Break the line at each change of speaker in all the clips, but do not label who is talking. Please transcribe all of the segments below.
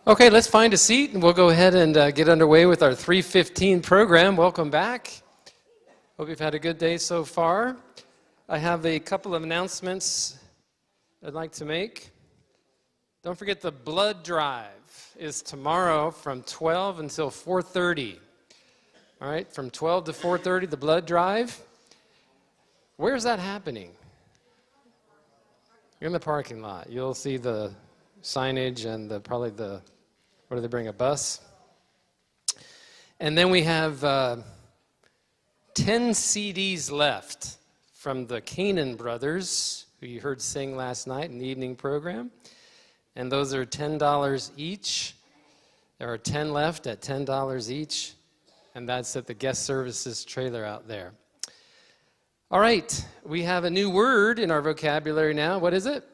Okay, let's find a seat and we'll go ahead and get underway with our 3:15 program. Welcome back. Hope you've had a good day so far. I have a couple of announcements I'd like to make. Don't forget the blood drive is tomorrow from 12 until 4:30. All right, from 12 to 4:30, the blood drive. Where's that happening? In the parking lot. You'll see the signage and probably the, what do they bring, a bus? And then we have 10 CDs left from the Canaan brothers, who you heard sing last night in the evening program. And those are $10 each. There are 10 left at $10 each. And that's at the guest services trailer out there. All right, we have a new word in our vocabulary now. What is it?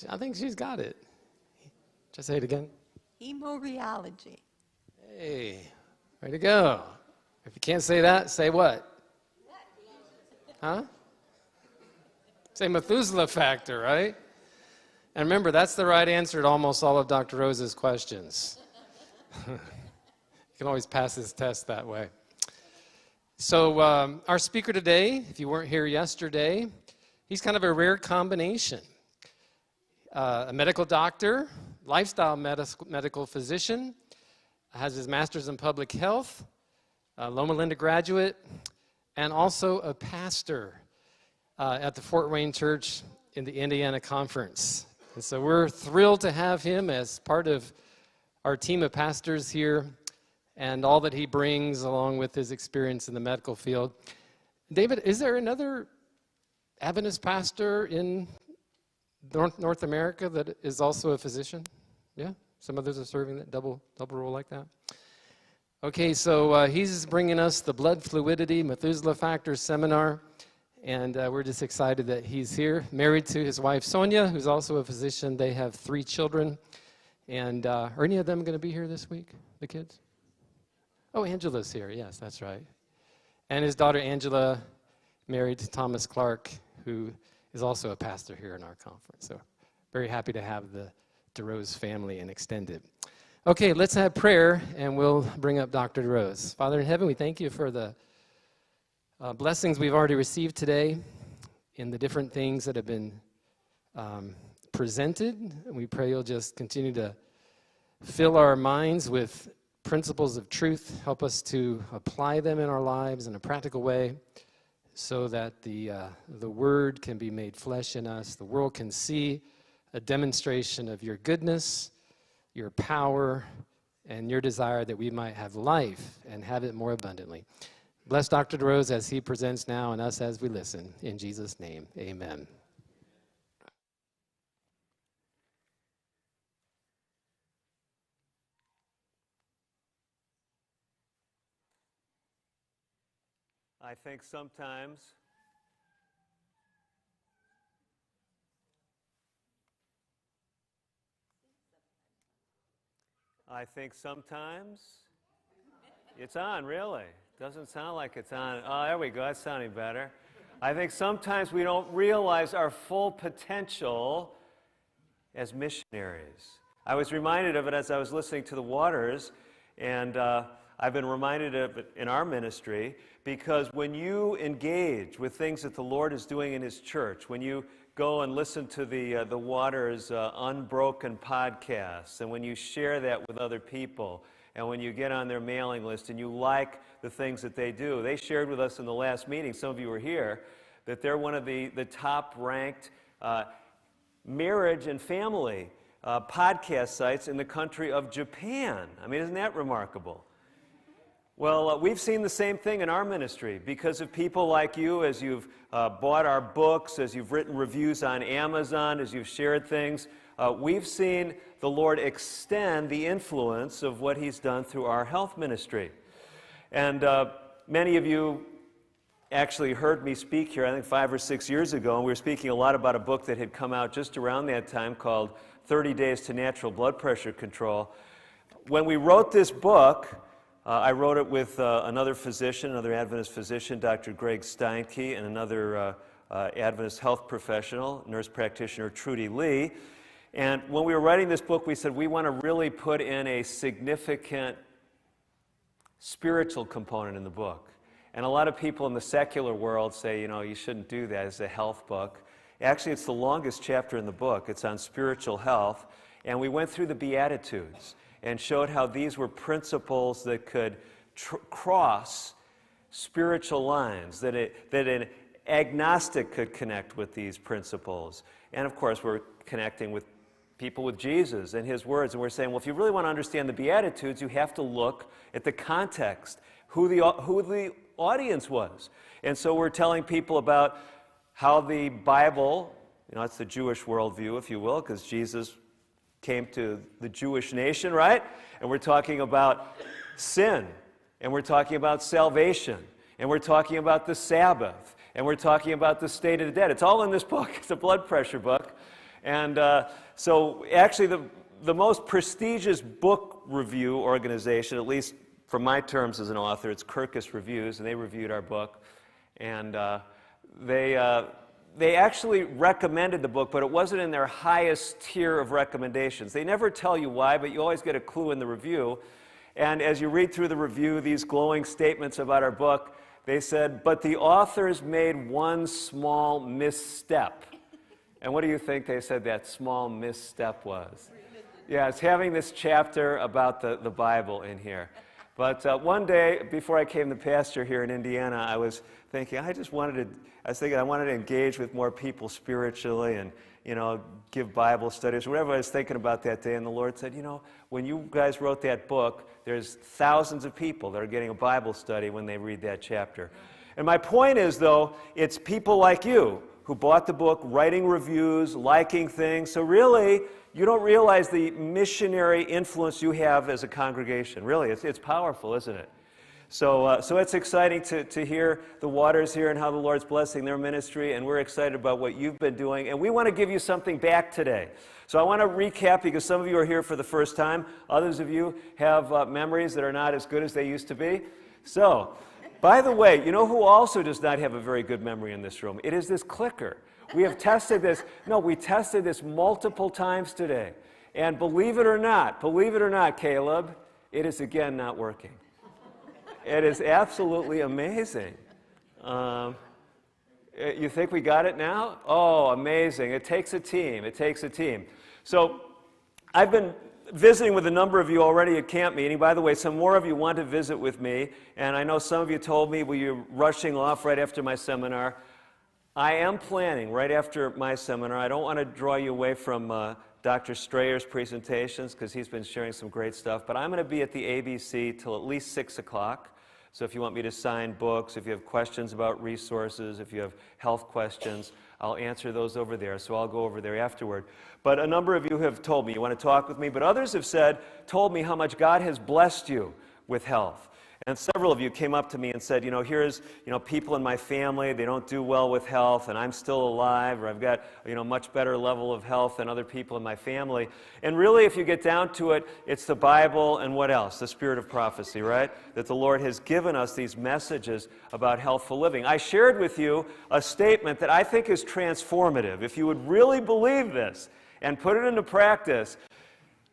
I think she's got it. Just say it again.
Hemorrheology.
Hey, way to go. If you can't say that, say what? Huh? Say Methuselah factor, right? And remember, that's the right answer to almost all of Dr. Rose's questions. You can always pass this test that way. So our speaker today, if you weren't here yesterday, he's kind of a rare combination. A medical doctor, lifestyle medical physician, has his master's in public health, a Loma Linda graduate, and also a pastor at the Fort Wayne Church in the Indiana Conference. And so we're thrilled to have him as part of our team of pastors here and all that he brings along with his experience in the medical field. David, is there another Adventist pastor in North America that is also a physician? Yeah? Some others are serving that double role like that? Okay, so he's bringing us the Blood Fluidity Methuselah Factor Seminar, and we're just excited that he's here. Married to his wife, Sonia, who's also a physician. They have 3 children. And are any of them going to be here this week, the kids? Oh, Angela's here. Yes, that's right. And his daughter, Angela, married to Thomas Clark, who is also a pastor here in our conference. So very happy to have the DeRose family and extended. Okay, let's have prayer, and we'll bring up Dr. DeRose. Father in heaven, we thank you for the blessings we've already received today in the different things that have been presented. And we pray you'll just continue to fill our minds with principles of truth. Help us to apply them in our lives in a practical way so that the word can be made flesh in us. The world can see a demonstration of your goodness, your power, and your desire that we might have life and have it more abundantly. Bless Dr. DeRose as he presents now and us as we listen. In Jesus' name, amen.
I think sometimes it's on, really. Doesn't sound like it's on. Oh, there we go. That's sounding better. I think sometimes we don't realize our full potential as missionaries. I was reminded of it as I was listening to the Waters, and I've been reminded of it in our ministry, because when you engage with things that the Lord is doing in His church, when you go and listen to the Waters Unbroken podcast, and when you share that with other people, and when you get on their mailing list and you like the things that they do, they shared with us in the last meeting, some of you were here, that they're one of the top-ranked marriage and family podcast sites in the country of Japan. I mean, isn't that remarkable? Well, we've seen the same thing in our ministry because of people like you, as you've bought our books, as you've written reviews on Amazon, as you've shared things. We've seen the Lord extend the influence of what He's done through our health ministry. And many of you actually heard me speak here, I think 5 or 6 years ago, and we were speaking a lot about a book that had come out just around that time called 30 Days to Natural Blood Pressure Control. When we wrote this book, I wrote it with another physician, another Adventist physician, Dr. Greg Steinke, and another Adventist health professional, nurse practitioner Trudy Lee. And when we were writing this book, we said we want to really put in a significant spiritual component in the book. And a lot of people in the secular world say, you know, you shouldn't do that. It's a health book. Actually, it's the longest chapter in the book. It's on spiritual health. And we went through the Beatitudes and showed how these were principles that could cross spiritual lines, that an agnostic could connect with these principles. And of course, we're connecting with people with Jesus and his words. And we're saying, well, if you really want to understand the Beatitudes, you have to look at the context, who the audience was. And so we're telling people about how the Bible, you know, it's the Jewish worldview, if you will, because Jesus came to the Jewish nation, right? And we're talking about sin, and we're talking about salvation, and we're talking about the Sabbath, and we're talking about the state of the dead. It's all in this book. It's a blood pressure book. And so actually the most prestigious book review organization, at least from my terms as an author, it's Kirkus Reviews, and they reviewed our book. And they actually recommended the book, but it wasn't in their highest tier of recommendations. They never tell you why, but you always get a clue in the review. And as you read through the review, these glowing statements about our book, they said, but the authors made one small misstep. And what do you think they said that small misstep was? Yeah, it's having this chapter about the Bible in here. But one day, before I came to pastor here in Indiana, I was thinking, I wanted to engage with more people spiritually and, you know, give Bible studies, whatever I was thinking about that day. And the Lord said, you know, when you guys wrote that book, there's thousands of people that are getting a Bible study when they read that chapter. And my point is, though, it's people like you who bought the book, writing reviews, liking things. So really, you don't realize the missionary influence you have as a congregation. Really, it's powerful, isn't it? So it's exciting to hear the Waters here and how the Lord's blessing their ministry, and we're excited about what you've been doing. And we want to give you something back today. So I want to recap, because some of you are here for the first time. Others of you have memories that are not as good as they used to be. So, by the way, you know who also does not have a very good memory in this room? It is this clicker. We have tested this. No, we tested this multiple times today. And believe it or not, Caleb, it is again not working. It is absolutely amazing. You think we got it now? Oh, amazing. It takes a team. It takes a team. So I've been visiting with a number of you already at camp meeting. By the way, some more of you want to visit with me. And I know some of you told me, well, you're rushing off right after my seminar. I am planning right after my seminar. I don't want to draw you away from Dr. Strayer's presentations, because he's been sharing some great stuff. But I'm going to be at the ABC till at least 6 o'clock. So if you want me to sign books, if you have questions about resources, if you have health questions, I'll answer those over there. So I'll go over there afterward. But a number of you have told me you want to talk with me, but others have told me how much God has blessed you with health. And several of you came up to me and said, you know, here's, you know, people in my family, they don't do well with health, and I'm still alive, or I've got, you know, much better level of health than other people in my family. And really, if you get down to it, it's the Bible and what else? The spirit of prophecy, right? That the Lord has given us these messages about healthful living. I shared with you a statement that I think is transformative. If you would really believe this and put it into practice,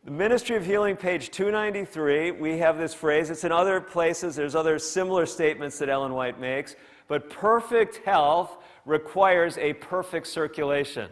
the Ministry of Healing, page 293, we have this phrase. It's in other places. There's other similar statements that Ellen White makes. But perfect health requires a perfect circulation.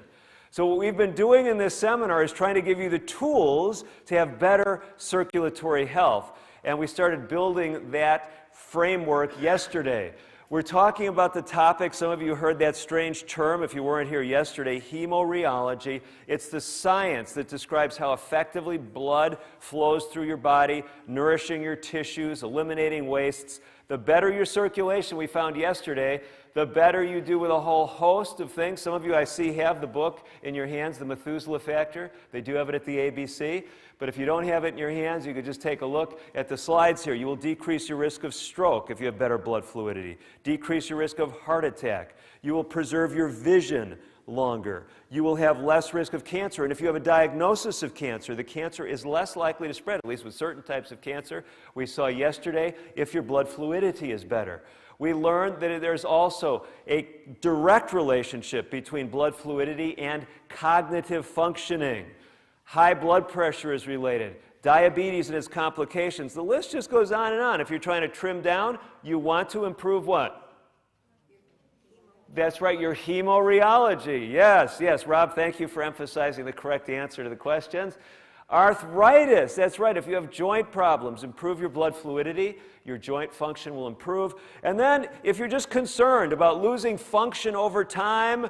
So what we've been doing in this seminar is trying to give you the tools to have better circulatory health. And we started building that framework yesterday. We're talking about the topic, some of you heard that strange term if you weren't here yesterday, hemorrheology. It's the science that describes how effectively blood flows through your body, nourishing your tissues, eliminating wastes. The better your circulation, we found yesterday, the better you do with a whole host of things. Some of you I see have the book in your hands, The Methuselah Factor. They do have it at the ABC. But if you don't have it in your hands, you could just take a look at the slides here. You will decrease your risk of stroke if you have better blood fluidity. Decrease your risk of heart attack. You will preserve your vision longer. You will have less risk of cancer. And if you have a diagnosis of cancer, the cancer is less likely to spread, at least with certain types of cancer. We saw yesterday if your blood fluidity is better. we learned that there's also a direct relationship between blood fluidity and cognitive functioning. High blood pressure is related. Diabetes and its complications. The list just goes on and on. If you're trying to trim down, you want to improve what? That's right, your hemorrheology. Yes, yes. Rob, thank you for emphasizing the correct answer to the questions. Arthritis. That's right. If you have joint problems, improve your blood fluidity. Your joint function will improve. And then, if you're just concerned about losing function over time,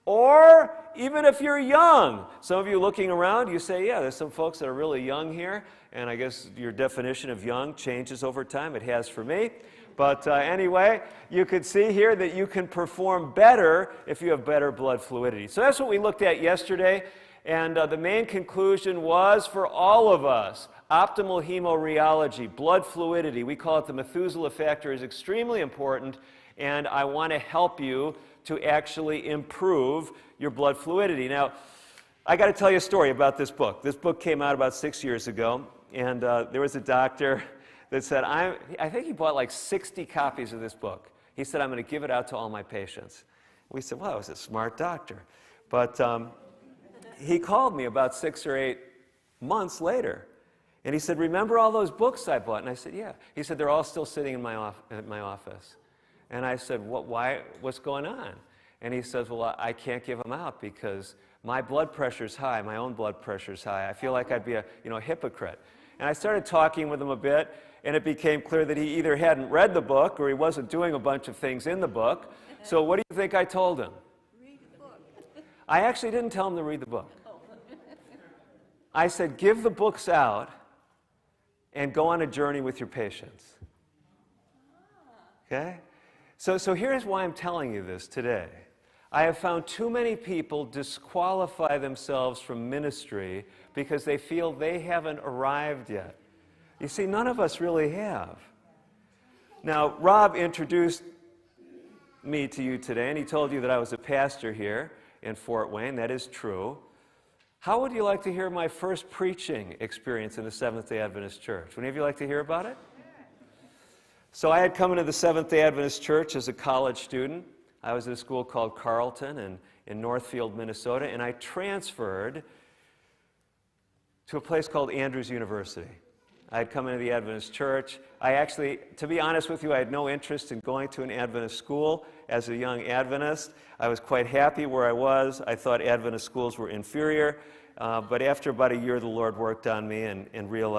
or even if you're young, some of you looking around, you say, yeah, there's some folks that are really young here, and I guess your definition of young changes over time. It has for me. But anyway, you could see here that you can perform better if you have better blood fluidity. So that's what we looked at yesterday, and the main conclusion was for all of us, optimal hemorheology, blood fluidity, we call it the Methuselah factor, is extremely important, and I want to help you to actually improve your blood fluidity. Now, I got to tell you a story about this book. This book came out about 6 years ago, and there was a doctor that said, I think he bought like 60 copies of this book. He said, I'm going to give it out to all my patients. We said, well, he's a smart doctor. But he called me about 6 or 8 months later, and he said, remember all those books I bought? And I said, yeah. He said, they're all still sitting in my office. And I said, why? What's going on? And he says, well, I can't give them out because my blood pressure's high, my own blood pressure's high. I feel like I'd be a hypocrite. And I started talking with him a bit, and it became clear that he either hadn't read the book or he wasn't doing a bunch of things in the book. So what do you think I told him?
Read the book.
I actually didn't tell him to read the book. I said, give the books out and go on a journey with your patients. Okay? So here's why I'm telling you this today. I have found too many people disqualify themselves from ministry because they feel they haven't arrived yet. You see, none of us really have. Now, Rob introduced me to you today, and he told you that I was a pastor here in Fort Wayne. That is true. How would you like to hear my first preaching experience in the Seventh-day Adventist Church? Would any of you like to hear about it? So I had come into the Seventh-day Adventist Church as a college student. I was at a school called Carleton in Northfield, Minnesota, and I transferred to a place called Andrews University. I had come into the Adventist church. I actually, to be honest with you, I had no interest in going to an Adventist school as a young Adventist. I was quite happy where I was. I thought Adventist schools were inferior. But after about a year, the Lord worked on me and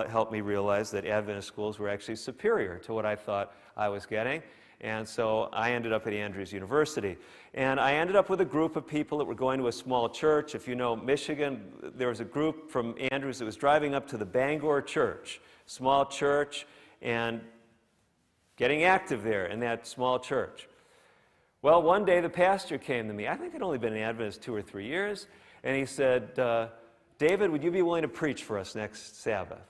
helped me realize that Adventist schools were actually superior to what I thought I was getting. And so I ended up at Andrews University. And I ended up with a group of people that were going to a small church. If you know Michigan, there was a group from Andrews that was driving up to the Bangor church, small church, and getting active there in that small church. Well, one day the pastor came to me. I think I'd only been an Adventist 2 or 3 years. And he said, David, would you be willing to preach for us next Sabbath?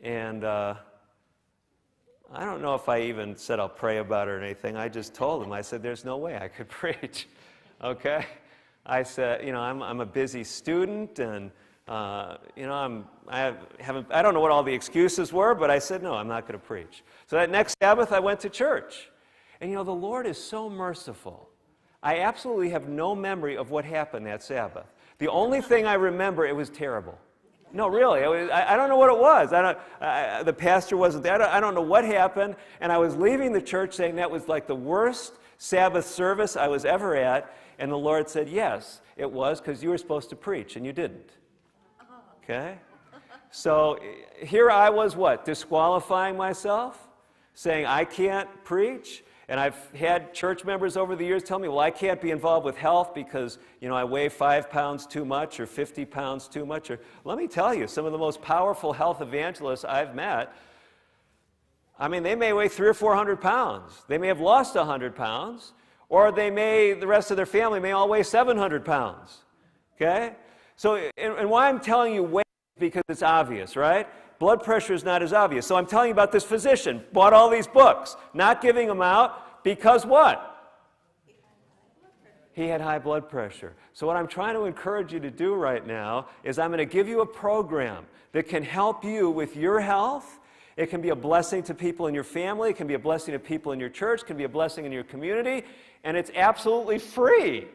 And I don't know if I even said I'll pray about it or anything. I just told him. I said, there's no way I could preach. Okay? I said, I'm a busy student, and I don't know what all the excuses were, but I said, no, I'm not going to preach. So that next Sabbath, I went to church. And the Lord is so merciful. I absolutely have no memory of what happened that Sabbath. The only thing I remember, it was terrible. No, really. I don't know what it was. The pastor wasn't there. I don't know what happened. And I was leaving the church saying that was like the worst Sabbath service I was ever at. And the Lord said, yes, it was, because you were supposed to preach, and you didn't. Okay? So here I was, what? Disqualifying myself? Saying I can't preach? And I've had church members over the years tell me, well, I can't be involved with health because, I weigh 5 pounds too much or 50 pounds too much. Or let me tell you, some of the most powerful health evangelists I've met, they may weigh 300 or 400 pounds. They may have lost 100 pounds, or the rest of their family may all weigh 700 pounds. Okay? So, and why I'm telling you weight is because it's obvious, right? Blood pressure is not as obvious. So I'm telling you about this physician, bought all these books, not giving them out because what? He had high blood pressure. So what I'm trying to encourage you to do right now is I'm going to give you a program that can help you with your health It can be a blessing to people in your family. It can be a blessing to people in your church. It can be a blessing in your community. And it's absolutely free.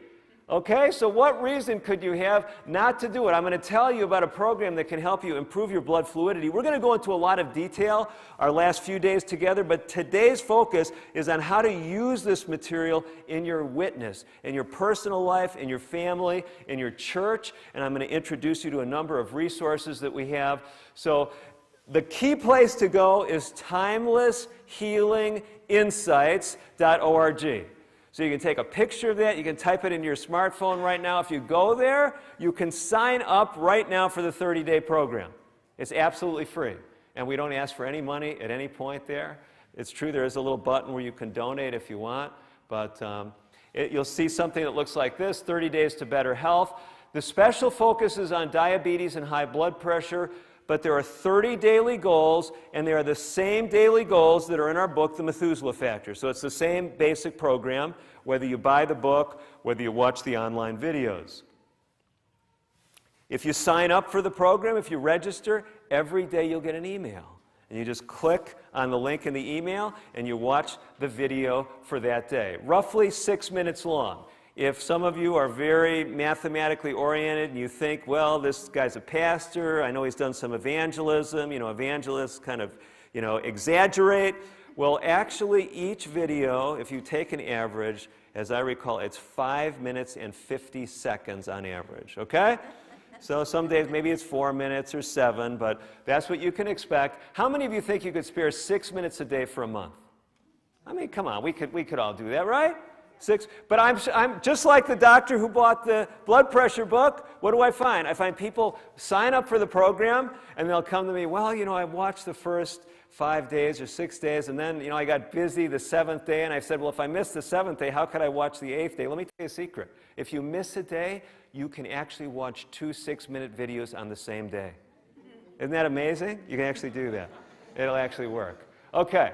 Okay? So what reason could you have not to do it? I'm going to tell you about a program that can help you improve your blood fluidity. We're going to go into a lot of detail our last few days together, but today's focus is on how to use this material in your witness, in your personal life, in your family, in your church, and I'm going to introduce you to a number of resources that we have. So the key place to go is timelesshealinginsights.org. So you can take a picture of that. You can type it in your smartphone right now. If you go there, you can sign up right now for the 30-day program. It's absolutely free. And we don't ask for any money at any point there. It's true, there is a little button where you can donate if you want. But you'll see something that looks like this, 30 Days to Better Health. The special focus is on diabetes and high blood pressure. But there are 30 daily goals, and they are the same daily goals that are in our book, The Methuselah Factor. So it's the same basic program, whether you buy the book, whether you watch the online videos. If you sign up for the program, if you register, every day you'll get an email. And you just click on the link in the email, and you watch the video for that day. Roughly 6 minutes long. If some of you are very mathematically oriented and you think, well, this guy's a pastor, I know he's done some evangelism, evangelists kind of, exaggerate. Well, actually, each video, if you take an average, as I recall, it's 5 minutes and 50 seconds on average, okay? So some days maybe it's 4 minutes or 7, but that's what you can expect. How many of you think you could spare 6 minutes a day for a month? I mean, come on, we could all do that, right? 6, but I'm just like the doctor who bought the blood pressure book. What do I find? I find people sign up for the program, and they'll come to me, well, I watched the first 5 days or 6 days, and then, I got busy the 7th day, and I said, well, if I missed the 7th day, how could I watch the 8th day? Let me tell you a secret. If you miss a day, you can actually watch 2 6-minute videos on the same day. Isn't that amazing? You can actually do that. It'll actually work. Okay.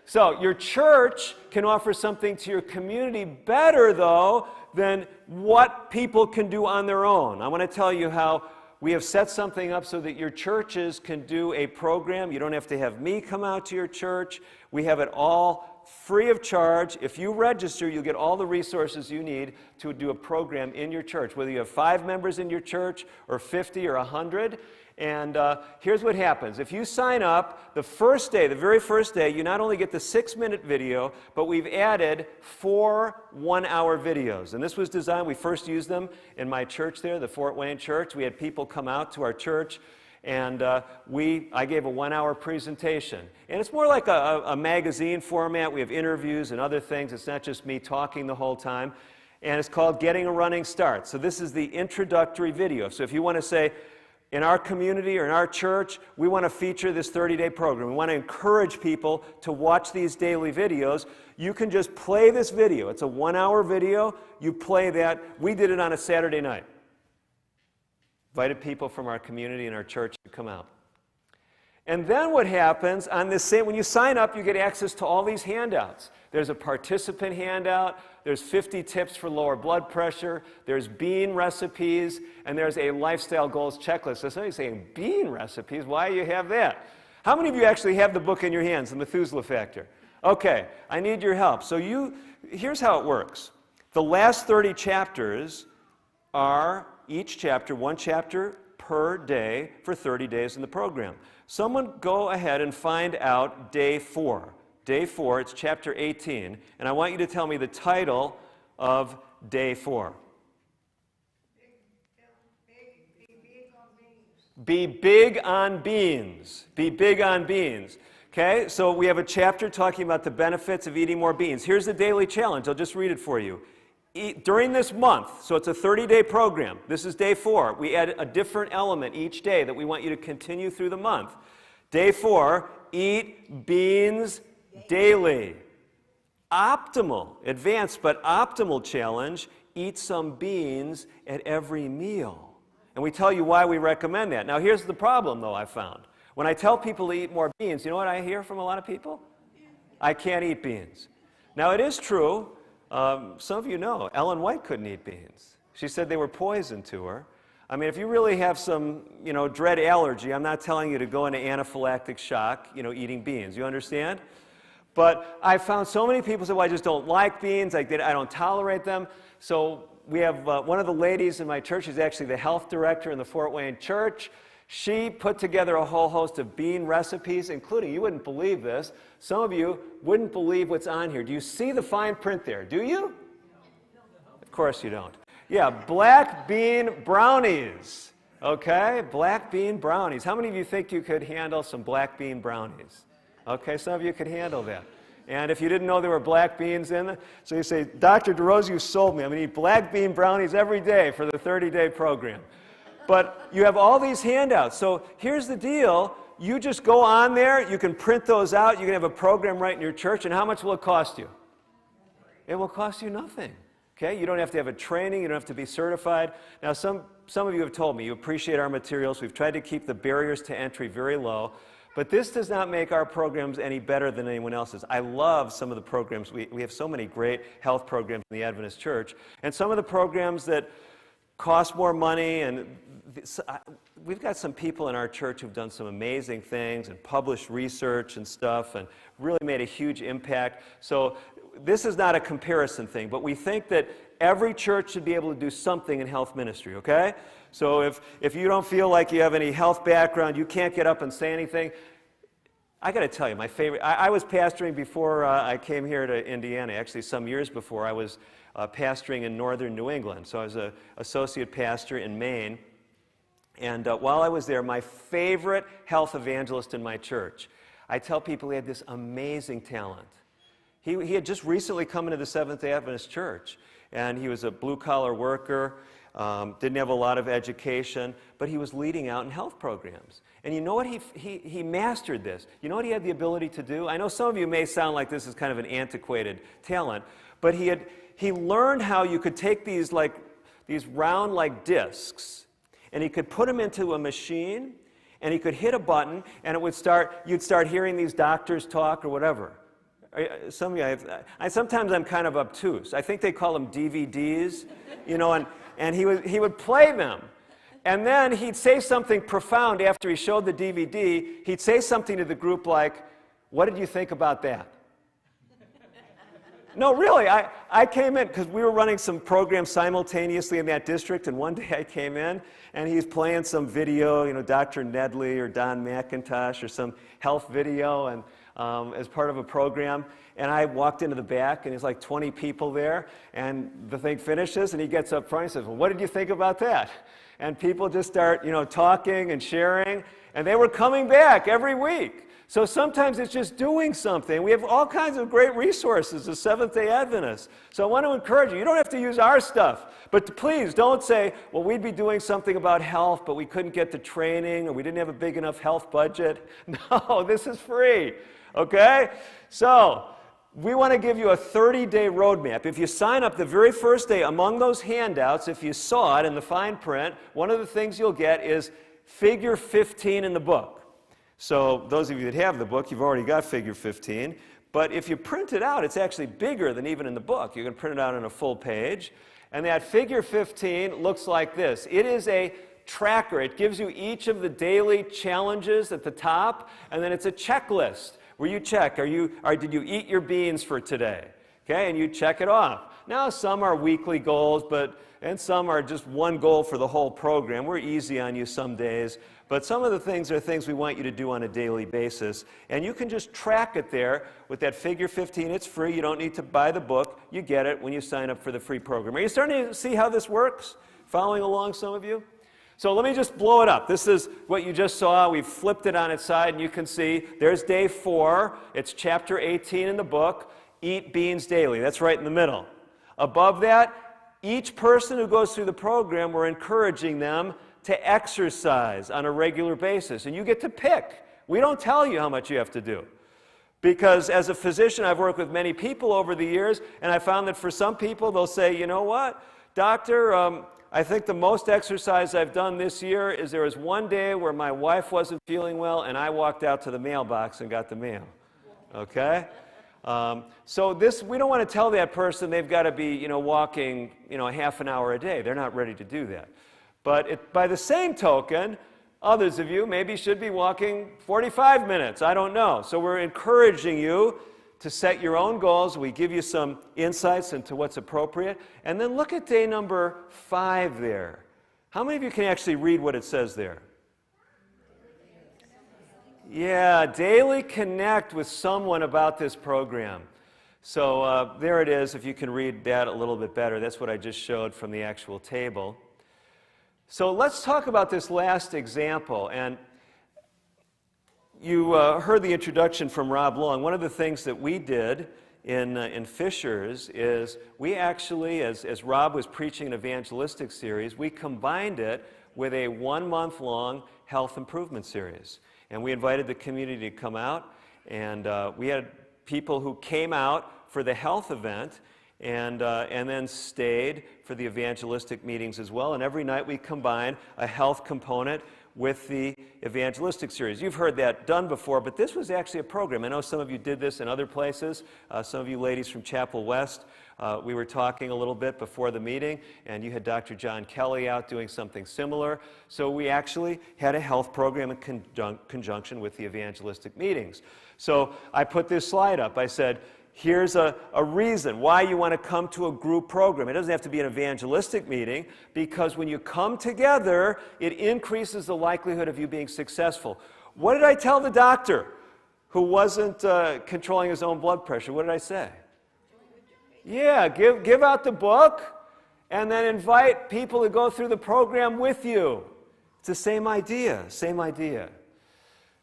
So your church can offer something to your community better, though, than what people can do on their own. I want to tell you how we have set something up so that your churches can do a program. You don't have to have me come out to your church. We have it all free of charge. If you register, you'll get all the resources you need to do a program in your church, whether you have 5 members in your church or 50 or 100. And here's what happens. If you sign up, the very first day, you not only get the 6-minute video, but we've added 4 one-hour videos. And this was designed, we first used them in my church there, the Fort Wayne church. We had people come out to our church, and I gave a 1-hour presentation. And it's more like a magazine format. We have interviews and other things. It's not just me talking the whole time. And it's called Getting a Running Start. So this is the introductory video. So if you want to say, in our community or in our church, we want to feature this 30-day program. We want to encourage people to watch these daily videos. You can just play this video. It's a 1-hour video. You play that. We did it on a Saturday night. Invited people from our community and our church to come out. And then what happens on this when you sign up, you get access to all these handouts. There's a participant handout, there's 50 tips for lower blood pressure, there's bean recipes, and there's a lifestyle goals checklist. So somebody's saying, bean recipes? Why do you have that? How many of you actually have the book in your hands, The Methuselah Factor? Okay, I need your help. So here's how it works. The last 30 chapters are each chapter, 1 chapter per day for 30 days in the program. Someone go ahead and find out day 4. Day 4, it's chapter 18, and I want you to tell me the title of day 4. Be big on beans. Be big on beans. Okay, so we have a chapter talking about the benefits of eating more beans. Here's the daily challenge. I'll just read it for you. During this month, so it's a 30-day program. This is day 4. We add a different element each day that we want you to continue through the month. Day 4, eat beans daily. Optimal, advanced but optimal challenge, eat some beans at every meal. And we tell you why we recommend that. Now here's the problem, though, I found. When I tell people to eat more beans, you know what I hear from a lot of people? I can't eat beans. Now it is true. Some of you know, Ellen White couldn't eat beans. She said they were poison to her. I mean, if you really have some, dread allergy, I'm not telling you to go into anaphylactic shock, eating beans. You understand? But I found so many people say, well, I just don't like beans. I don't tolerate them. So we have one of the ladies in my church, she's actually the health director in the Fort Wayne church. She put together a whole host of bean recipes, including, you wouldn't believe this, some of you wouldn't believe what's on here. Do you see the fine print there? Do you? Of course you don't. Yeah, black bean brownies. Okay, black bean brownies. How many of you think you could handle some black bean brownies? Okay, some of you could handle that. And if you didn't know there were black beans in them, so you say, Dr. DeRose, you sold me. I'm going to eat black bean brownies every day for the 30-day program. But you have all these handouts. So here's the deal. You just go on there. You can print those out. You can have a program right in your church. And how much will it cost you? It will cost you nothing. Okay? You don't have to have a training. You don't have to be certified. Now, some of you have told me you appreciate our materials. We've tried to keep the barriers to entry very low. But this does not make our programs any better than anyone else's. I love some of the programs. We have so many great health programs in the Adventist Church. And some of the programs that cost more money, and we've got some people in our church who've done some amazing things and published research and stuff and really made a huge impact. So this is not a comparison thing, but we think that every church should be able to do something in health ministry, okay? So if you don't feel like you have any health background, you can't get up and say anything, I got to tell you, my favorite, I was pastoring before I came here to Indiana. Actually, some years before, I was pastoring in northern New England. So I was an associate pastor in Maine. And while I was there, my favorite health evangelist in my church, I tell people he had this amazing talent. He had just recently come into the Seventh-day Adventist Church, and he was a blue-collar worker, didn't have a lot of education, but he was leading out in health programs. And you know what? He mastered this. You know what he had the ability to do? I know some of you may sound like this is kind of an antiquated talent, but he learned how you could take these round like discs, and he could put them into a machine, and he could hit a button, and you'd start hearing these doctors talk or whatever. Some of you, sometimes I'm kind of obtuse. I think they call them DVDs, and he would play them. And then he'd say something profound after he showed the DVD. He'd say something to the group like, "What did you think about that?" No, really, I came in because we were running some programs simultaneously in that district, and one day I came in, and he's playing some video, Dr. Nedley or Don McIntosh or some health video, and as part of a program, and I walked into the back, and there's like 20 people there, and the thing finishes, and he gets up front and says, "Well, what did you think about that?" And people just start, talking and sharing, and they were coming back every week. So sometimes it's just doing something. We have all kinds of great resources as Seventh-day Adventists. So I want to encourage you. You don't have to use our stuff. But please don't say, well, we'd be doing something about health, but we couldn't get the training, or we didn't have a big enough health budget. No, this is free. Okay? So we want to give you a 30-day roadmap. If you sign up the very first day, among those handouts, if you saw it in the fine print, one of the things you'll get is figure 15 in the book. So those of you that have the book, you've already got figure 15. But if you print it out, it's actually bigger than even in the book. You can print it out on a full page. And that figure 15 looks like this. It is a tracker. It gives you each of the daily challenges at the top, and then it's a checklist where you check, did you eat your beans for today? Okay, and you check it off. Now, some are weekly goals, and some are just one goal for the whole program. We're easy on you some days, but some of the things are things we want you to do on a daily basis. And you can just track it there with that figure 15. It's free. You don't need to buy the book. You get it when you sign up for the free program. Are you starting to see how this works? Following along, some of you? So let me just blow it up. This is what you just saw. We've flipped it on its side, and you can see there's day 4. It's chapter 18 in the book, Eat Beans Daily. That's right in the middle. Above that, each person who goes through the program, we're encouraging them to exercise on a regular basis. And you get to pick. We don't tell you how much you have to do. Because as a physician, I've worked with many people over the years, and I found that for some people, they'll say, you know what, doctor, I think the most exercise I've done this year is there was one day where my wife wasn't feeling well, and I walked out to the mailbox and got the mail. Okay? So we don't want to tell that person they've got to be, walking, half an hour a day. They're not ready to do that. But by the same token, others of you maybe should be walking 45 minutes. I don't know. So we're encouraging you to set your own goals. We give you some insights into what's appropriate. And then look at day number 5 there. How many of you can actually read what it says there? Yeah, daily connect with someone about this program. So there it is, if you can read that a little bit better. That's what I just showed from the actual table. So let's talk about this last example. And you heard the introduction from Rob Long. One of the things that we did in Fishers is we actually, as Rob was preaching an evangelistic series, we combined it with a 1-month-long health improvement series. And we invited the community to come out, and we had people who came out for the health event and then stayed for the evangelistic meetings as well. And every night we combined a health component with the evangelistic series. You've heard that done before, but this was actually a program. I know some of you did this in other places. Some of you ladies from Chapel West, we were talking a little bit before the meeting, and you had Dr. John Kelly out doing something similar. So we actually had a health program in conjunction with the evangelistic meetings. So I put this slide up. I said, here's a reason why you want to come to a group program. It doesn't have to be an evangelistic meeting, because when you come together, it increases the likelihood of you being successful. What did I tell the doctor who wasn't controlling his own blood pressure? What did I say? Yeah, give out the book and then invite people to go through the program with you. It's the same idea, same idea.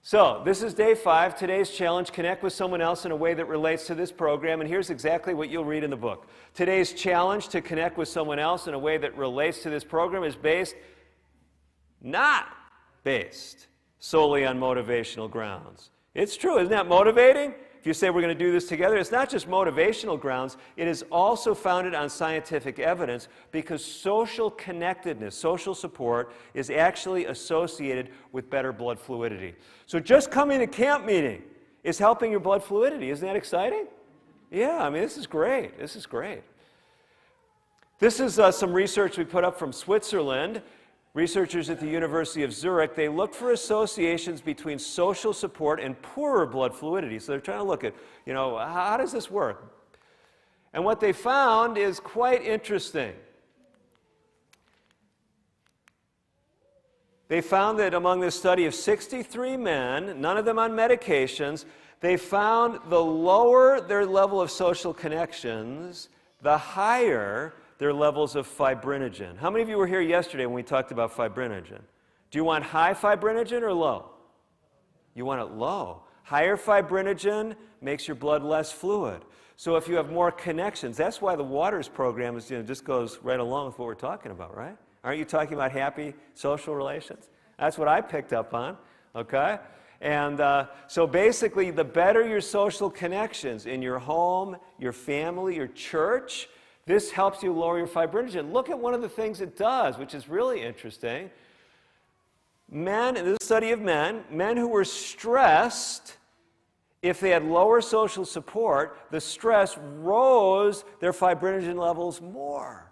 So, this is day 5, today's challenge, connect with someone else in a way that relates to this program, and here's exactly what you'll read in the book. Today's challenge to connect with someone else in a way that relates to this program is not based solely on motivational grounds. It's true, isn't that motivating? If you say we're going to do this together, it's not just motivational grounds, it is also founded on scientific evidence, because social connectedness, social support, is actually associated with better blood fluidity. So just coming to camp meeting is helping your blood fluidity. Isn't that exciting? Yeah, I mean, this is great. This is great. This is some research we put up from Switzerland. Researchers at the University of Zurich, they looked for associations between social support and poorer blood fluidity. So they're trying to look at, how does this work? And what they found is quite interesting. They found that among this study of 63 men, none of them on medications, they found the lower their level of social connections, the higher their levels of fibrinogen. How many of you were here yesterday when we talked about fibrinogen? Do you want high fibrinogen or low? You want it low. Higher fibrinogen makes your blood less fluid. So if you have more connections, that's why the Waters program is, just goes right along with what we're talking about, right? Aren't you talking about happy social relations? That's what I picked up on, okay? And so basically, the better your social connections in your home, your family, your church, this helps you lower your fibrinogen. Look at one of the things it does, which is really interesting. Men, in this study of men who were stressed, if they had lower social support, the stress rose their fibrinogen levels more.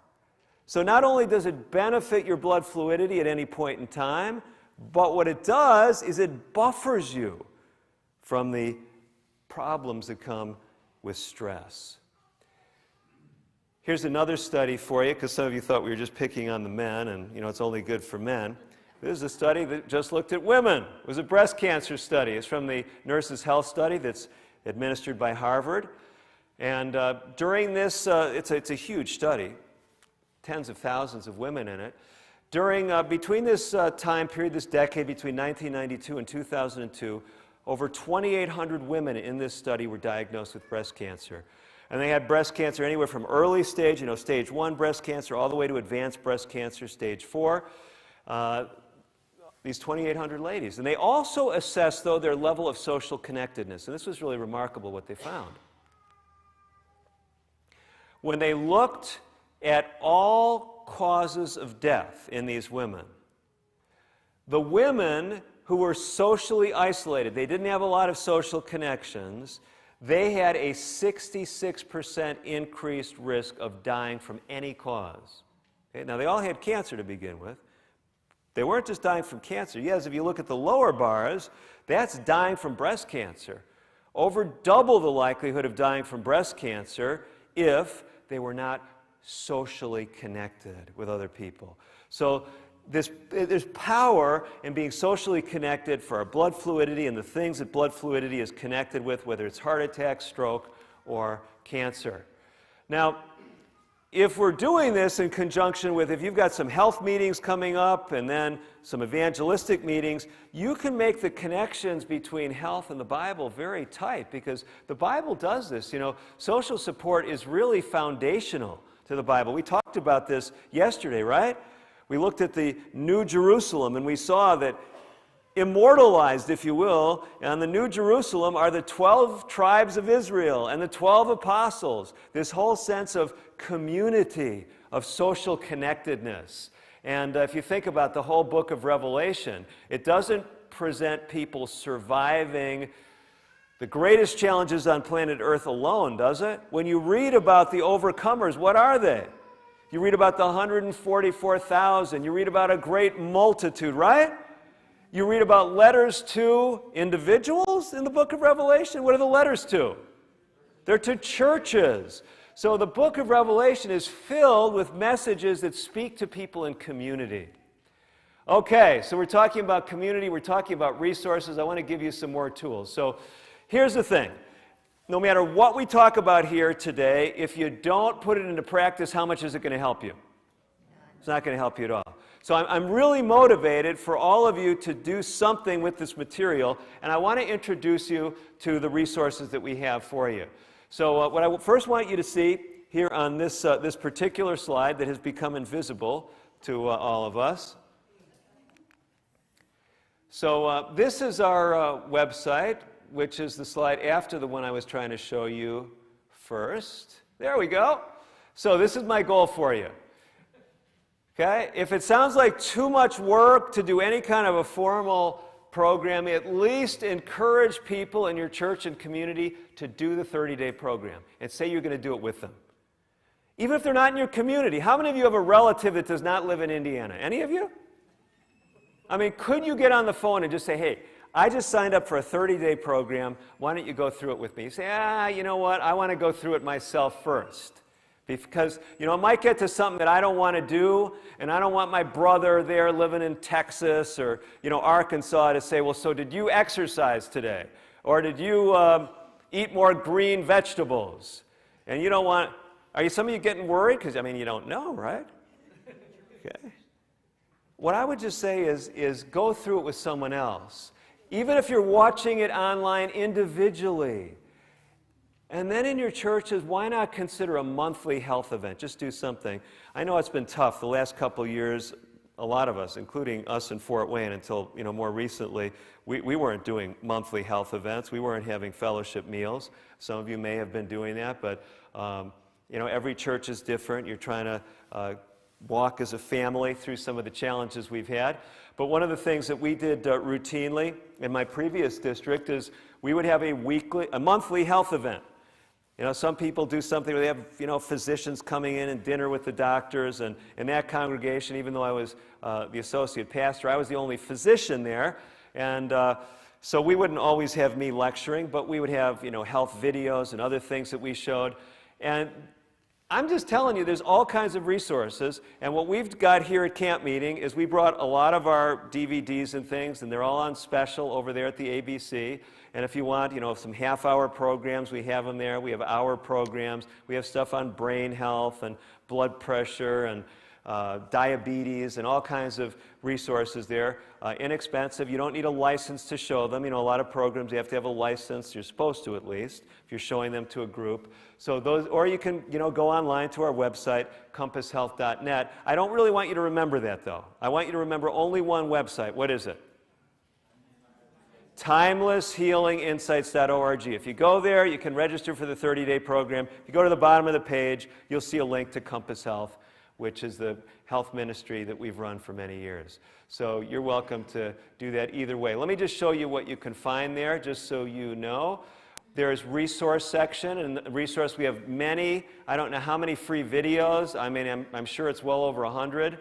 So not only does it benefit your blood fluidity at any point in time, but what it does is it buffers you from the problems that come with stress. Here's another study for you, because some of you thought we were just picking on the men, and it's only good for men. This is a study that just looked at women. It was a breast cancer study. It's from the Nurses' Health Study that's administered by Harvard. And during this, it's a huge study, tens of thousands of women in it. Between this time period, this decade, between 1992 and 2002, over 2,800 women in this study were diagnosed with breast cancer. And they had breast cancer anywhere from early stage, stage 1 breast cancer, all the way to advanced breast cancer, stage 4. These 2,800 ladies. And they also assessed, though, their level of social connectedness. And this was really remarkable what they found. When they looked at all causes of death in these women, the women who were socially isolated, they didn't have a lot of social connections, they had a 66% increased risk of dying from any cause. Okay? Now, they all had cancer to begin with, They weren't just dying from cancer. Yes, if you look at the lower bars, that's dying from breast cancer. Over double the likelihood of dying from breast cancer if they were not socially connected with other people. So there's power in being socially connected for our blood fluidity and the things that blood fluidity is connected with, whether it's heart attack, stroke, or cancer. Now, if we're doing this in conjunction with, if you've got some health meetings coming up and then some evangelistic meetings, you can make the connections between health and the Bible very tight, because the Bible does this. You know, social support is really foundational to the Bible. We talked about this yesterday, right? We looked at the New Jerusalem and we saw that immortalized, if you will, on the New Jerusalem are the 12 tribes of Israel and the 12 apostles. This whole sense of community, of social connectedness. And if you think about the whole book of Revelation, it doesn't present people surviving the greatest challenges on planet Earth alone, does it? When you read about the overcomers, what are they? You read about the 144,000. You read about a great multitude, right? You read about letters to individuals in the book of Revelation. What are the letters to? They're to churches. So the book of Revelation is filled with messages that speak to people in community. Okay, so we're talking about community, we're talking about resources. I want to give you some more tools. So here's the thing. No matter what we talk about here today, if you don't put it into practice, how much is it going to help you? It's not going to help you at all. So I'm really motivated for all of you to do something with this material, and I want to introduce you to the resources that we have for you. So what I first want you to see here on this particular slide that has become invisible to all of us. So this is our website, which is the slide after the one I was trying to show you first. There we go. So this is my goal for you. Okay? If it sounds like too much work to do any kind of a formal program, at least encourage people in your church and community to do the 30-day program and say you're going to do it with them. Even if they're not in your community. How many of you have a relative that does not live in Indiana? Any of you? I mean, could you get on the phone and just say, hey, I just signed up for a 30-day program. Why don't you go through it with me? You say, you know what? I want to go through it myself first. Because, you know, it might get to something that I don't want to do, and I don't want my brother there living in Texas or, you know, Arkansas to say, well, so did you exercise today? Or did you eat more green vegetables? And you don't want, are some of you getting worried? Because, I mean, you don't know, right? Okay. What I would just say is go through it with someone else. Even if you're watching it online individually. And then in your churches, why not consider a monthly health event? Just do something. I know it's been tough the last couple years. A lot of us, including us in Fort Wayne until, you know, more recently, we weren't doing monthly health events. We weren't having fellowship meals. Some of you may have been doing that, but, you know, every church is different. You're trying to walk as a family through some of the challenges we've had. But one of the things that we did routinely in my previous district is we would have a monthly health event. You know, some people do something where they have, you know, physicians coming in and dinner with the doctors, and in that congregation, even though I was the associate pastor, I was the only physician there, and so we wouldn't always have me lecturing, but we would have, you know, health videos and other things that we showed, and I'm just telling you, there's all kinds of resources, and what we've got here at Camp Meeting is we brought a lot of our DVDs and things, and they're all on special over there at the ABC. And if you want, you know, some half-hour programs, we have them there. We have hour programs. We have stuff on brain health and blood pressure and diabetes and all kinds of resources there. Inexpensive. You don't need a license to show them. You know, a lot of programs, you have to have a license. You're supposed to, at least, if you're showing them to a group. So those, or you can, you know, go online to our website, compasshealth.net. I don't really want you to remember that, though. I want you to remember only one website. What is it? TimelessHealingInsights.org. If you go there, you can register for the 30-day program. If you go to the bottom of the page, you'll see a link to Compass Health, which is the health ministry that we've run for many years. So you're welcome to do that either way. Let me just show you what you can find there, just so you know. There's resource section, and the resource, we have many, I don't know how many free videos. I mean, I'm sure it's well over 100.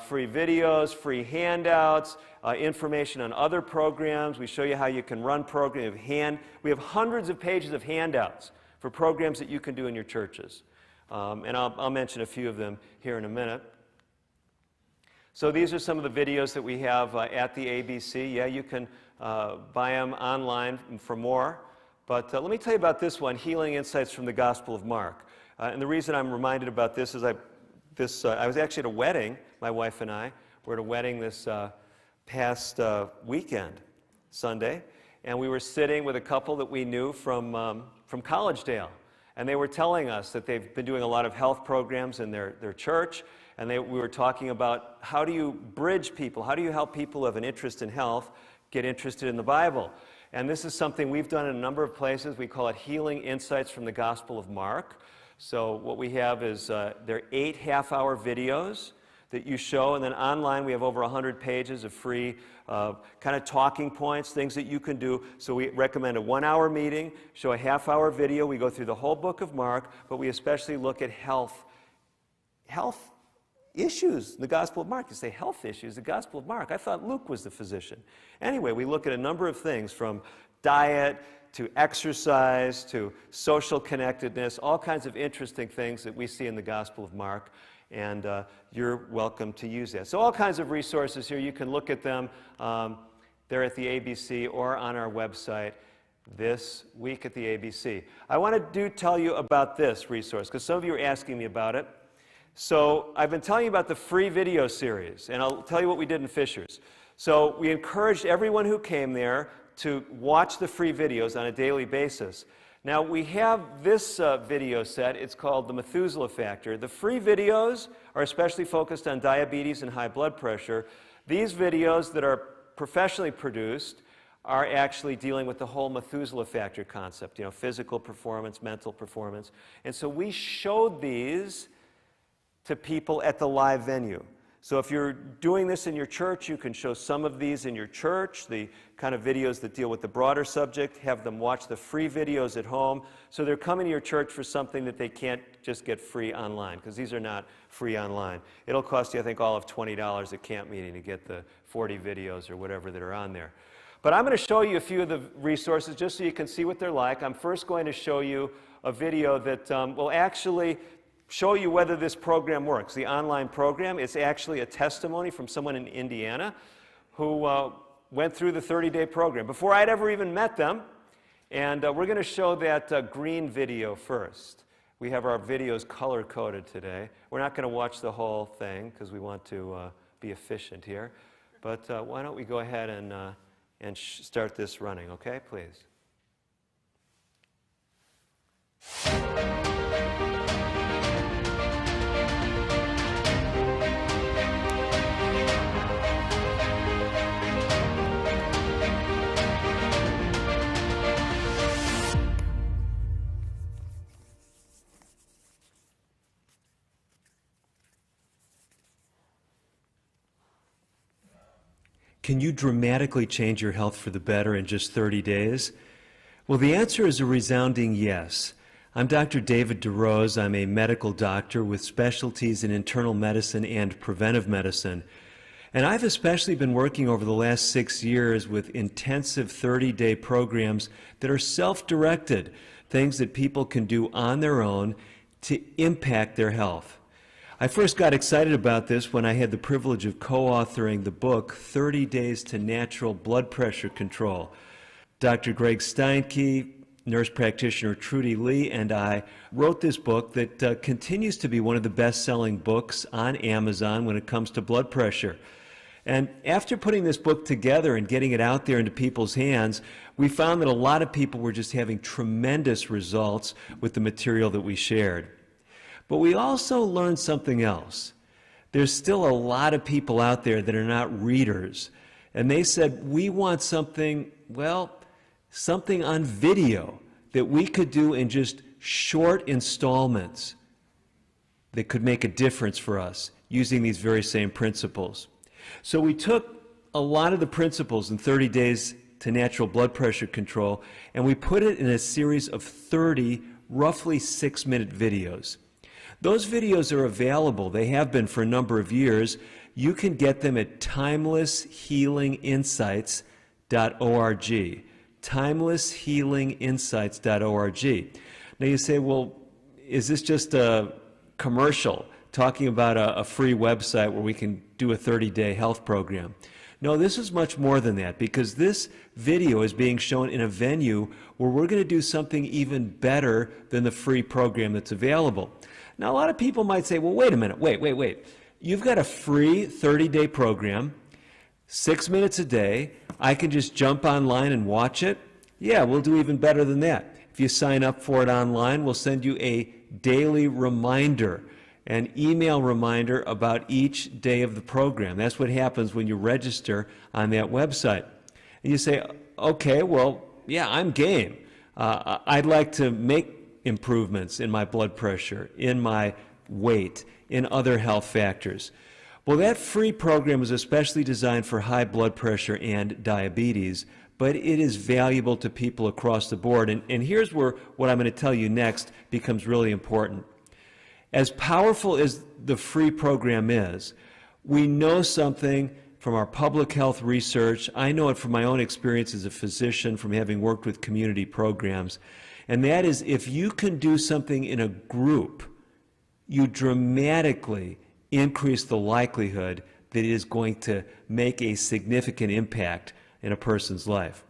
free videos, free handouts, information on other programs. We show you how you can run programs. We have hundreds of pages of handouts for programs that you can do in your churches. And I'll mention a few of them here in a minute. So these are some of the videos that we have at the ABC. Yeah, you can buy them online for more. But let me tell you about this one, Healing Insights from the Gospel of Mark. And the reason I'm reminded about this is I was actually at a wedding, my wife and I. Were at a wedding this past weekend, Sunday. And we were sitting with a couple that we knew from Collegedale. And they were telling us that they've been doing a lot of health programs in their church. And we were talking about how do you bridge people? How do you help people who have an interest in health get interested in the Bible? And this is something we've done in a number of places. We call it Healing Insights from the Gospel of Mark. So what we have is they're 8 half-hour videos that you show, and then online we have over 100 pages of free kind of talking points, things that you can do. So we recommend a 1-hour meeting, show a half-hour video. We go through the whole book of Mark, but we especially look at health issues in the Gospel of Mark. You say health issues, the Gospel of Mark. I thought Luke was the physician. Anyway, we look at a number of things from diet to exercise to social connectedness, all kinds of interesting things that we see in the Gospel of Mark, and you're welcome to use that. So all kinds of resources here. You can look at them. They're at the ABC or on our website this week at the ABC. I want to tell you about this resource because some of you are asking me about it. So I've been telling you about the free video series, and I'll tell you what we did in Fishers. So we encouraged everyone who came there to watch the free videos on a daily basis. Now we have this video set. It's called the Methuselah Factor. The free videos are especially focused on diabetes and high blood pressure. These videos that are professionally produced are actually dealing with the whole Methuselah Factor concept, physical performance, mental performance. And so we showed these to people at the live venue. So if you're doing this in your church, you can show some of these in your church, the kind of videos that deal with the broader subject, have them watch the free videos at home. So they're coming to your church for something that they can't just get free online, because these are not free online. It'll cost you, I think, all of $20 at Campmeeting to get the 40 videos or whatever that are on there. But I'm going to show you a few of the resources just so you can see what they're like. I'm first going to show you a video that will actually show you whether this program works. The online program is actually a testimony from someone in Indiana who went through the 30-day program before I'd ever even met them. And we're going to show that green video first. We have our videos color-coded today. We're not going to watch the whole thing because we want to be efficient here. But why don't we go ahead and start this running, okay? Please. Can you dramatically change your health for the better in just 30 days? Well, the answer is a resounding yes. I'm Dr. David DeRose. I'm a medical doctor with specialties in internal medicine and preventive medicine. And I've especially been working over the last 6 years with intensive 30-day programs that are self-directed, things that people can do on their own to impact their health. I first got excited about this when I had the privilege of co-authoring the book, 30 Days to Natural Blood Pressure Control. Dr. Greg Steinke, nurse practitioner Trudy Lee, and I wrote this book that continues to be one of the best-selling books on Amazon when it comes to blood pressure. And after putting this book together and getting it out there into people's hands, we found that a lot of people were just having tremendous results with the material that we shared. But we also learned something else. There's still a lot of people out there that are not readers. And they said, we want something, well, something on video that we could do in just short installments that could make a difference for us using these very same principles. So we took a lot of the principles in 30 Days to Natural Blood Pressure Control, and we put it in a series of 30 roughly 6-minute videos. Those videos are available. They have been for a number of years. You can get them at timelesshealinginsights.org. Timelesshealinginsights.org. Now you say, well, is this just a commercial talking about a free website where we can do a 30-day health program? No, this is much more than that, because this video is being shown in a venue where we're going to do something even better than the free program that's available. Now, a lot of people might say, well, wait a minute, wait. You've got a free 30-day program, 6 minutes a day. I can just jump online and watch it. Yeah, we'll do even better than that. If you sign up for it online, we'll send you a daily reminder, an email reminder about each day of the program. That's what happens when you register on that website. And you say, okay, well, yeah, I'm game. I'd like to make improvements in my blood pressure, in my weight, in other health factors. Well, that free program is especially designed for high blood pressure and diabetes, but it is valuable to people across the board. And here's where what I'm going to tell you next becomes really important. As powerful as the free program is, we know something from our public health research. I know it from my own experience as a physician, from having worked with community programs, and that is, if you can do something in a group, you dramatically increase the likelihood that it is going to make a significant impact in a person's life.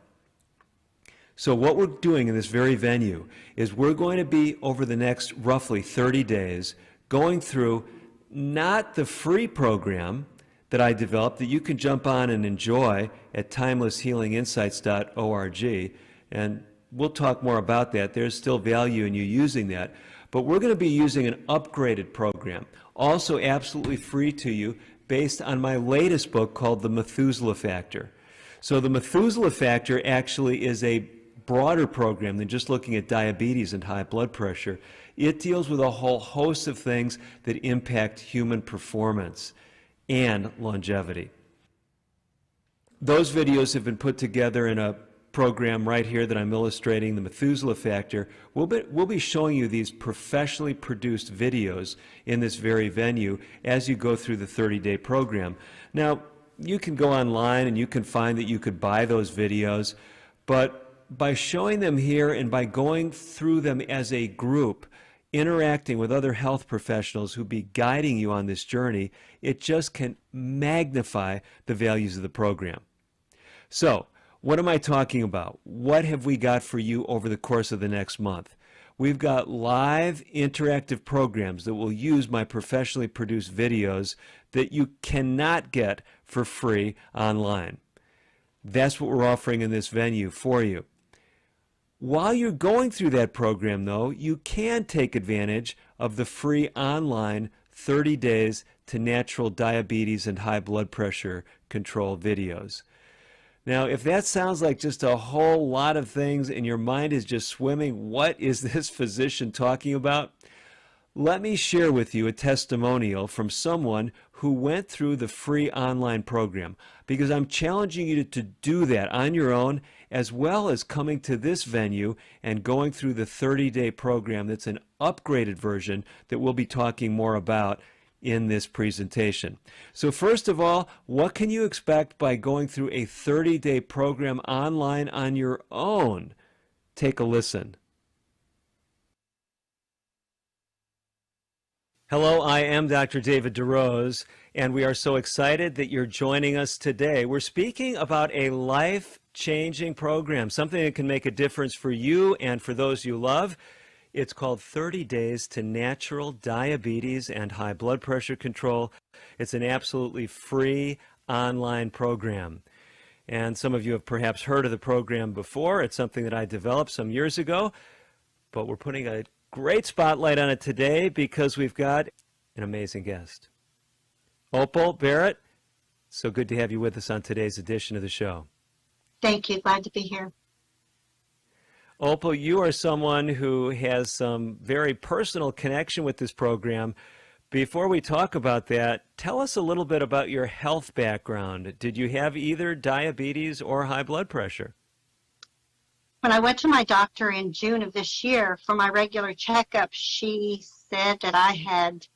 So what we're doing in this very venue is we're going to be, over the next roughly 30 days, going through not the free program that I developed that you can jump on and enjoy at timelesshealinginsights.org, and we'll talk more about that. There's still value in you using that. But we're going to be using an upgraded program, also absolutely free to you, based on my latest book called The Methuselah Factor. So the Methuselah Factor actually is a broader program than just looking at diabetes and high blood pressure. It deals with a whole host of things that impact human performance and longevity. Those videos have been put together in a program right here that I'm illustrating, the Methuselah Factor. We'll be showing you these professionally produced videos in this very venue as you go through the 30-day program. Now, you can go online and you can find that you could buy those videos, but by showing them here and by going through them as a group, interacting with other health professionals who be guiding you on this journey, it just can magnify the values of the program. So, what am I talking about? What have we got for you over the course of the next month? We've got live interactive programs that will use my professionally produced videos that you cannot get for free online. That's what we're offering in this venue for you. While you're going through that program, though, you can take advantage of the free online 30 Days to Natural Diabetes and High Blood Pressure Control videos. Now, if that sounds like just a whole lot of things and your mind is just swimming, what is this physician talking about? Let me share with you a testimonial from someone who went through the free online program, because I'm challenging you to do that on your own, as well as coming to this venue and going through the 30-day program that's an upgraded version that we'll be talking more about in this presentation. So first of all, what can you expect by going through a 30-day program online on your own? Take a listen. Hello, I am Dr. David DeRose, and we are so excited that you're joining us today. We're speaking about a life-changing program, something that can make a difference for you and for those you love. It's called 30 Days to Natural Diabetes and High Blood Pressure Control. It's an absolutely free online program. And some of you have perhaps heard of the program before. It's something that I developed some years ago, but we're putting a great spotlight on it today because we've got an amazing guest. Opal Barrett, so good to have you with us on today's edition of the show.
Thank you. Glad to be here.
Opal, you are someone who has some very personal connection with this program. Before we talk about that, tell us a little bit about your health background. Did you have either diabetes or high blood pressure?
When I went to my doctor in June of this year for my regular checkup, she said that I had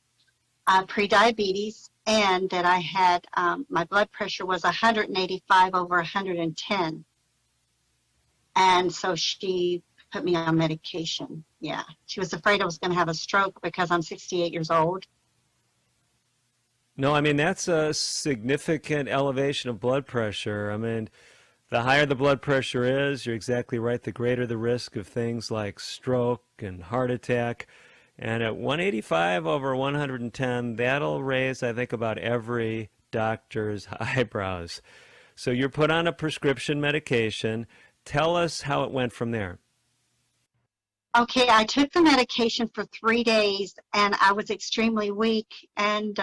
pre-diabetes, and that I had, my blood pressure was 185 over 110. And so she put me on medication. Yeah. She was afraid I was going to have a stroke because I'm 68 years old.
No, I mean, that's a significant elevation of blood pressure. I mean, the higher the blood pressure is, you're exactly right, the greater the risk of things like stroke and heart attack. And at 185 over 110, that'll raise, I think, about every doctor's eyebrows. So you're put on a prescription medication. Tell us how it went from there.
Okay, I took the medication for 3 days, and I was extremely weak and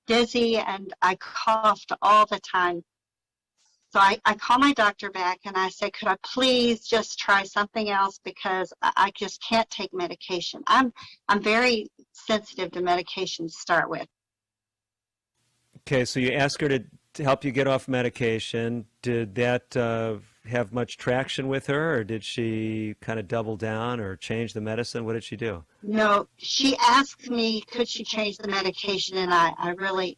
dizzy, and I coughed all the time. So I called my doctor back, and I said, could I please just try something else, because I just can't take medication. I'm very sensitive to medication to start with.
Okay, so you asked her to help you get off medication. Did that have much traction with her, or did she kind of double down or change the medicine? What did she do?
No, she asked me, could she change the medication, and I really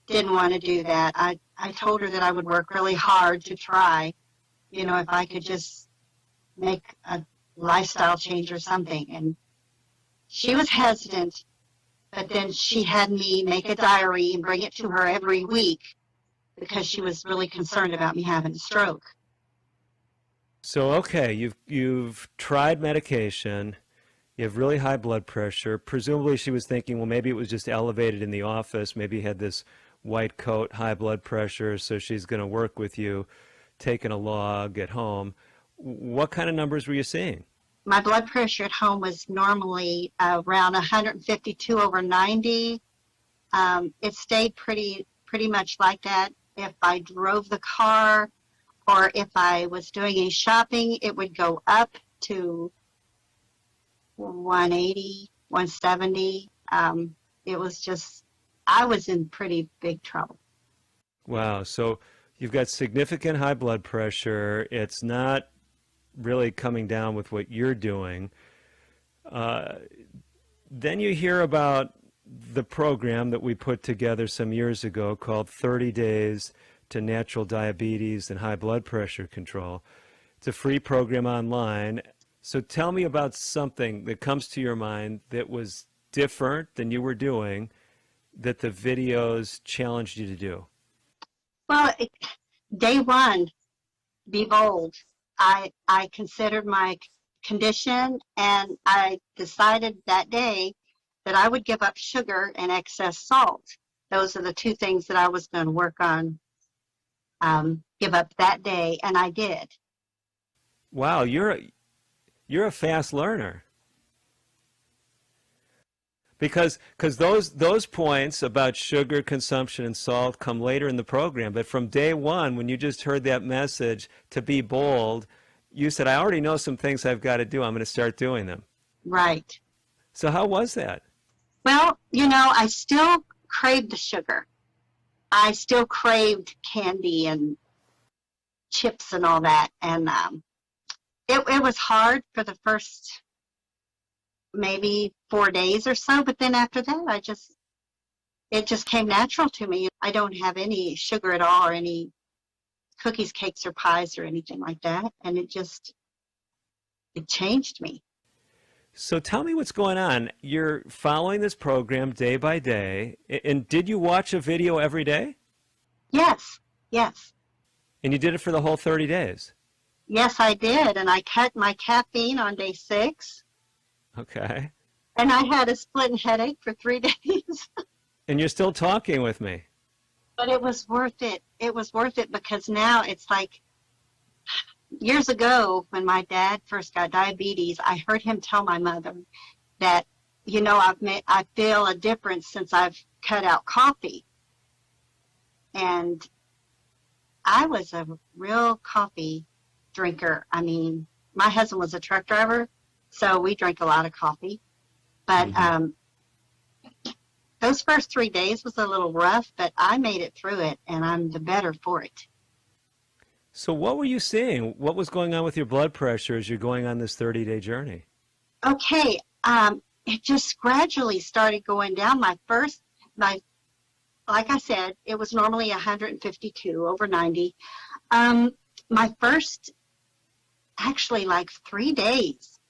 didn't want to do that. I told her that I would work really hard to try, if I could just make a lifestyle change or something. And she was hesitant, but then she had me make a diary and bring it to her every week because she was really concerned about me having a stroke.
So, okay, you've tried medication. You have really high blood pressure. Presumably she was thinking, well, maybe it was just elevated in the office. Maybe you had this white coat, high blood pressure, so she's going to work with you, taking a log at home. What kind of numbers were you seeing?
My blood pressure at home was normally around 152 over 90. It stayed pretty much like that. If I drove the car or if I was doing any shopping, it would go up to 180, 170. It was just, I was in pretty big trouble.
Wow. So you've got significant high blood pressure. It's not really coming down with what you're doing. Then you hear about the program that we put together some years ago called 30 Days to Natural Diabetes and High Blood Pressure Control. It's a free program online. So tell me about something that comes to your mind that was different than you were doing, that the videos challenged you to do.
Well, day one, be bold. I considered my condition, and I decided that day that I would give up sugar and excess salt. Those are the two things that I was going to work on, give up that day, and I did.
Wow, you're a fast learner. Because those points about sugar consumption and salt come later in the program. But from day one, when you just heard that message to be bold, you said, I already know some things I've got to do. I'm going to start doing them.
Right.
So how was that?
Well, I still craved the sugar. I still craved candy and chips and all that. And it was hard for the first maybe 4 days or so, but then after that, it just came natural to me. I don't have any sugar at all, or any cookies, cakes, or pies, or anything like that, and it changed me.
So tell me what's going on. You're following this program day by day, and did you watch a video every day?
Yes.
And you did it for the whole 30 days?
Yes, I did, and I cut my caffeine on day 6.
Okay.
And I had a splitting headache for 3 days.
And you're still talking with me.
But it was worth it. It was worth it because now it's like, years ago when my dad first got diabetes, I heard him tell my mother that, I feel a difference since I've cut out coffee. And I was a real coffee drinker. I mean, my husband was a truck driver, so we drank a lot of coffee. But those first 3 days was a little rough, but I made it through it, and I'm the better for it.
So what were you seeing? What was going on with your blood pressure as you're going on this 30-day journey?
Okay, it just gradually started going down. like I said, it was normally 152 over 90. My first, actually like 3 days,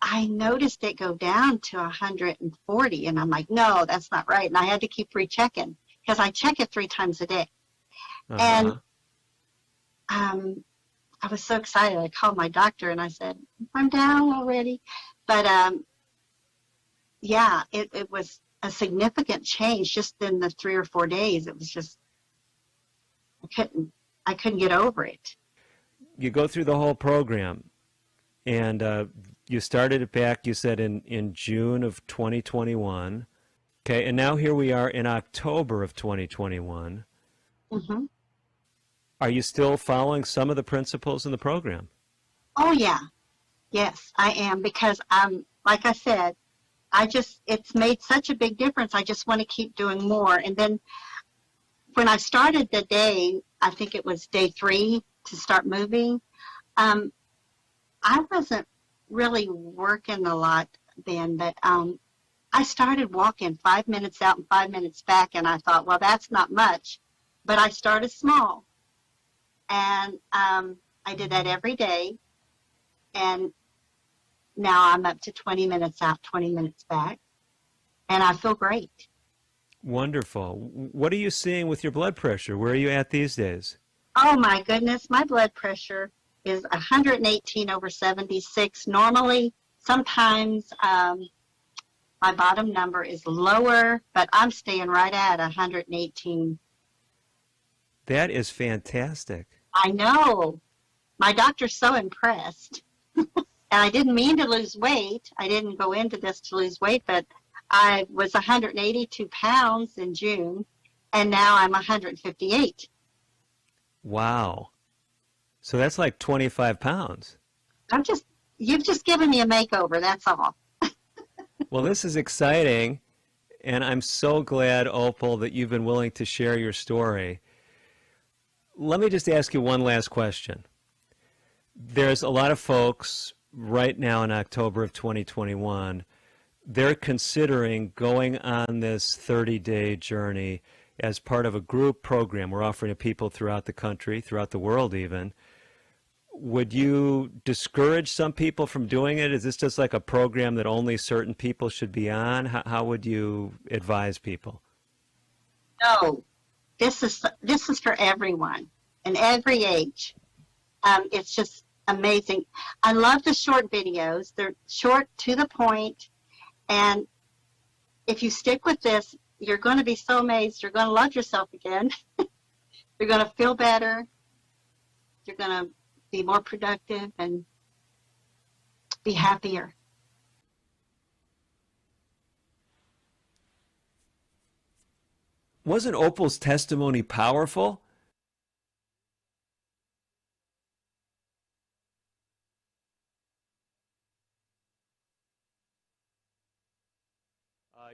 I noticed it go down to 140, and I'm like, no, that's not right. And I had to keep rechecking because I check it 3 times a day. And I was so excited. I called my doctor and I said, I'm down already. But yeah, it was a significant change just in the 3 or 4 days. It was just, I couldn't get over it.
You go through the whole program, and you started it back, you said, in June of 2021. Okay, and now here we are in October of 2021.
Mm-hmm.
Are you still following some of the principles in the program?
Oh, yeah. Yes, I am, because like I said, it's made such a big difference. I just want to keep doing more. And then when I started the day, I think it was day 3 to start moving, I wasn't really working a lot then, but I started walking 5 minutes out and 5 minutes back, and I thought, well, that's not much. But I started small, and I did that every day, and now I'm up to 20 minutes out, 20 minutes back, and I feel great.
Wonderful. What are you seeing with your blood pressure? Where are you at these days?
Oh, my goodness. My blood pressure is 118 over 76. Normally, sometimes my bottom number is lower, but I'm staying right at 118.
That is fantastic.
I know. My doctor's so impressed. And I didn't mean to lose weight. I didn't go into this to lose weight, but I was 182 pounds in June, and now I'm 158.
Wow. So that's like 25 pounds.
You've just given me a makeover, that's all.
Well, this is exciting, and I'm so glad, Opal, that you've been willing to share your story. Let me just ask you one last question. There's a lot of folks right now in October of 2021, they're considering going on this 30-day journey as part of a group program we're offering to people throughout the country, throughout the world even. Would you discourage some people from doing it? Is this just like a program that only certain people should be on? How would you advise people?
No, this is for everyone and every age. It's just amazing. I love the short videos. They're short, to the point, and if you stick with this, you're going to be so amazed. You're going to love yourself again. You're going to feel better. You're going to be more productive and be happier.
Wasn't Opal's testimony powerful?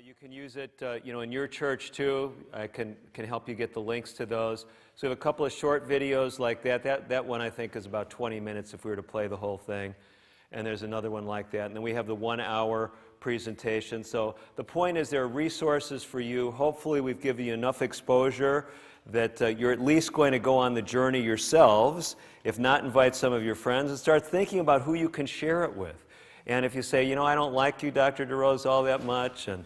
You can use it, in your church too. I can help you get the links to those. So we have a couple of short videos like that. That one I think is about 20 minutes if we were to play the whole thing. And there's another one like that. And then we have the 1-hour presentation. So the point is there are resources for you. Hopefully we've given you enough exposure that you're at least going to go on the journey yourselves. If not, invite some of your friends and start thinking about who you can share it with. And if you say, I don't like you, Dr. DeRose, all that much, and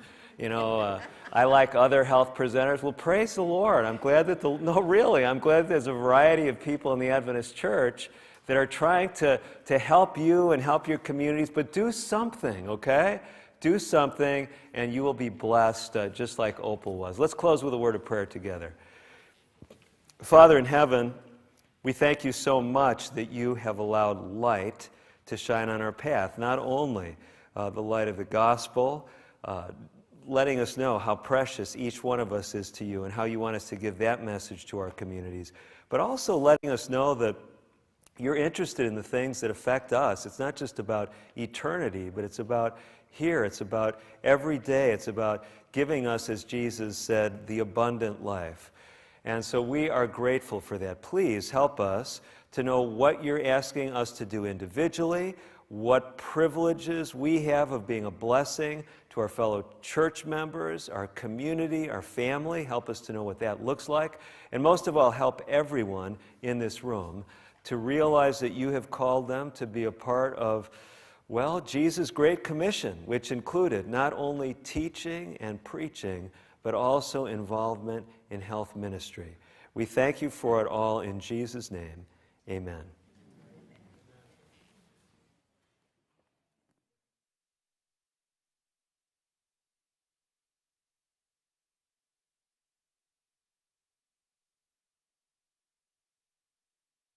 I like other health presenters. Well, praise the Lord. I'm glad that I'm glad there's a variety of people in the Adventist Church that are trying to help you and help your communities, but do something, okay? Do something, and you will be blessed just like Opal was. Let's close with a word of prayer together. Father in heaven, we thank you so much that you have allowed light to shine on our path, not only the light of the gospel, letting us know how precious each one of us is to you and how you want us to give that message to our communities, but also letting us know that you're interested in the things that affect us. It's not just about eternity, but it's about here. It's about every day. It's about giving us, as Jesus said, the abundant life. And so we are grateful for that. Please help us to know what you're asking us to do individually, what privileges we have of being a blessing to our fellow church members, our community, our family. Help us to know what that looks like. And most of all, help everyone in this room to realize that you have called them to be a part of, well, Jesus' Great Commission, which included not only teaching and preaching, but also involvement in health ministry. We thank you for it all in Jesus' name. Amen.